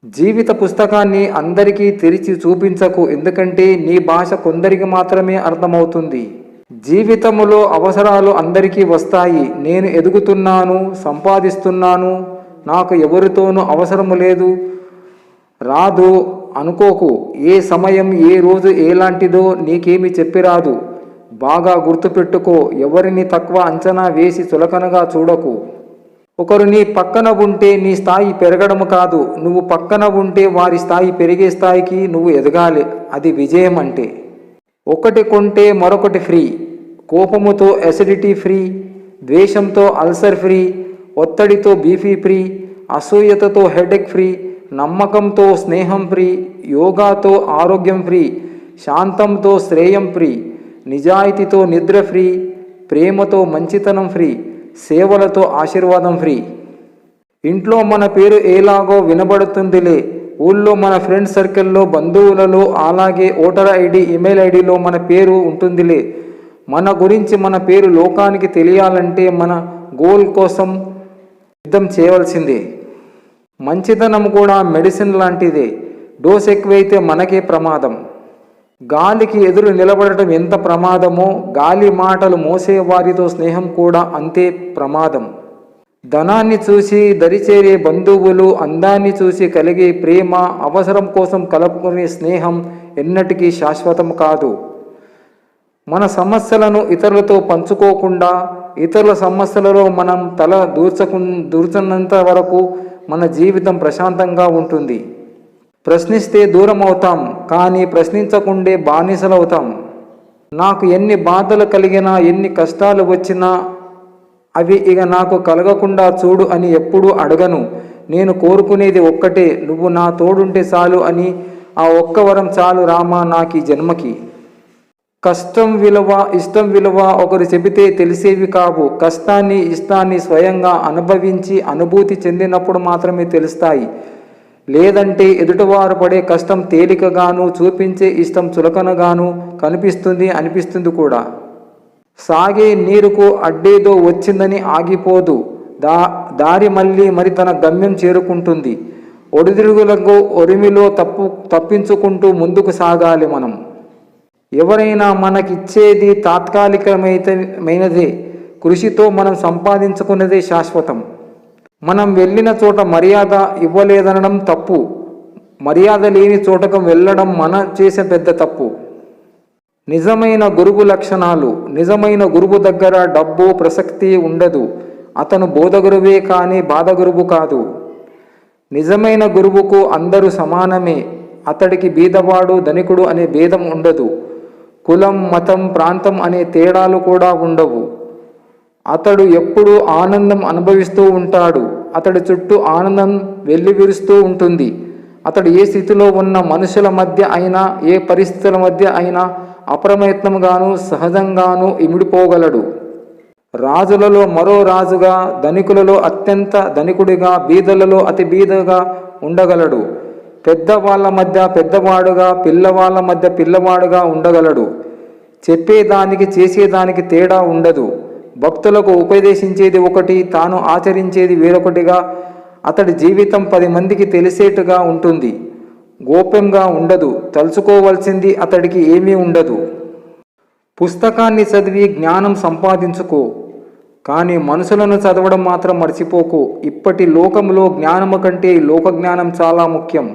జీవిత పుస్తకాన్ని అందరికీ తెరిచి చూపించకు, ఎందుకంటే నీ భాష కొందరికి మాత్రమే అర్థమవుతుంది. జీవితంలో అవసరాలు అందరికీ వస్తాయి. నేను ఎదుగుతున్నాను, సంపాదిస్తున్నాను, నాకు ఎవరితోనూ అవసరము లేదు, రాదు అనుకోకు. ఏ సమయం ఏ రోజు ఎలాంటిదో నీకేమి చెప్పిరాదు. బాగా గుర్తుపెట్టుకో. ఎవరిని తక్కువ అంచనా వేసి చులకనగా చూడకు. ఒకరు నీ పక్కన ఉంటే నీ స్థాయి పెరగడం కాదు, నువ్వు పక్కన ఉంటే వారి స్థాయి పెరిగే స్థాయికి నువ్వు ఎదగాలి. అది విజయం అంటే. ఒకటి కొంటే మరొకటి ఫ్రీ. కోపముతో ఎసిడిటీ ఫ్రీ, ద్వేషంతో అల్సర్ ఫ్రీ, ఒత్తిడితో బీపీ ఫ్రీ, అసూయతతో హెడేక్ ఫ్రీ, నమ్మకంతో స్నేహం ఫ్రీ, యోగాతో ఆరోగ్యం ఫ్రీ, శాంతంతో శ్రేయం ఫ్రీ, నిజాయితీతో నిద్ర ఫ్రీ, ప్రేమతో మంచితనం ఫ్రీ, సేవలతో ఆశీర్వాదం ఫ్రీ. ఇంట్లో మన పేరు ఎలాగో వినబడుతుందిలే, ఊళ్ళో మన ఫ్రెండ్ సర్కిల్లో, బంధువులలో, అలాగే ఓటర్ ఐడి, ఈమెయిల్ ఐడిలో మన పేరు ఉంటుందిలే. మన గురించి మన పేరు లోకానికి తెలియాలంటే మన గోల్ కోసం యుద్ధం చేయవలసిందే. మంచితనం కూడా మెడిసిన్ లాంటిదే. డోస్ ఎక్కువైతే మనకే ప్రమాదం. గాలికి ఎదురు నిలబడటం ఎంత ప్రమాదమో, గాలి మాటలు మోసే వారితో స్నేహం కూడా అంతే ప్రమాదం. ధనాన్ని చూసి దరిచేరే బంధువులు, అందాన్ని చూసి కలిగే ప్రేమ, అవసరం కోసం కలుపుకునే స్నేహం ఎన్నటికీ శాశ్వతం కాదు. మన సమస్యలను ఇతరులతో పంచుకోకుండా, ఇతరుల సమస్యలలో మనం తల దూర్చనంత వరకు మన జీవితం ప్రశాంతంగా ఉంటుంది. ప్రశ్నిస్తే దూరం అవుతాం, కానీ ప్రశ్నించకుండే బానిసలవుతాం. నాకు ఎన్ని బాధలు కలిగినా, ఎన్ని కష్టాలు వచ్చినా అవి ఇక నాకు కలగకుండా చూడు అని ఎప్పుడూ అడగను. నేను కోరుకునేది ఒక్కటే, నువ్వు నా తోడుంటే చాలు అని. ఆ ఒక్క వరం చాలు రామా నాకు ఈ జన్మకి. కష్టం విలువ, ఇష్టం విలువ ఒకరు చెబితే తెలిసేవి కావు. కష్టాన్ని, ఇష్టాన్ని స్వయంగా అనుభవించి అనుభూతి చెందినప్పుడు మాత్రమే తెలుస్తాయి. లేదంటే ఎదుటివారు పడే కష్టం తేలికగాను, చూపించే ఇష్టం చులకనగాను కనిపిస్తుంది, అనిపిస్తుంది కూడా. సాగే నీరుకు అడ్డేదో వచ్చిందని ఆగిపోదు. దారి మళ్ళీ మరి తన గమ్యం చేరుకుంటుంది. ఒడిదుడుగులకు ఒరిమిలో తప్పించుకుంటూ ముందుకు సాగాలి మనం. ఎవరైనా మనకిచ్చేది తాత్కాలికమైనదే, కృషితో మనం సంపాదించుకున్నదే శాశ్వతం. మనం వెళ్ళిన చోట మర్యాద ఇవ్వలేదనడం తప్పు. మర్యాద లేని చోటకు వెళ్ళడం మన చేసే పెద్ద తప్పు. నిజమైన గురువు లక్షణాలు. నిజమైన గురువు దగ్గర డబ్బు ప్రసక్తి ఉండదు. అతను బోధగురువే కానీ బాధగురువు కాదు. నిజమైన గురువుకు అందరూ సమానమే. అతడికి బీదవాడు, ధనికుడు అనే భేదం ఉండదు. కులం, మతం, ప్రాంతం అనే తేడాలు కూడా ఉండవు. అతడు ఎప్పుడూ ఆనందం అనుభవిస్తూ ఉంటాడు. అతడి చుట్టూ ఆనందం వెల్లివిరుస్తూ ఉంటుంది. అతడు ఏ స్థితిలో ఉన్న మనుషుల మధ్య అయినా, ఏ పరిస్థితుల మధ్య అయినా అప్రయత్నంగాను, సహజంగాను ఇమిడిపోగలడు. రాజులలో మరో రాజుగా, ధనికులలో అత్యంత ధనికుడిగా, బీదలలో అతి బీదగా ఉండగలడు. పెద్దవాళ్ళ మధ్య పెద్దవాడుగా, పిల్లవాళ్ళ మధ్య పిల్లవాడుగా ఉండగలడు. చెప్పేదానికి చేసేదానికి తేడా ఉండదు. భక్తులకు ఉపదేశించేది ఒకటి, తాను ఆచరించేది వేరొకటిగా. అతడి జీవితం 10 మందికి తెలిసేట్టుగా ఉంటుంది. గోప్యంగా ఉండదు. తలుచుకోవలసింది అతడికి ఏమీ ఉండదు. పుస్తకాన్ని చదివి జ్ఞానం సంపాదించుకో, కానీ మనుషులను చదవడం మాత్రం మర్చిపోకు. ఇప్పటి లోకంలో జ్ఞానము కంటే లోక జ్ఞానం చాలా ముఖ్యం.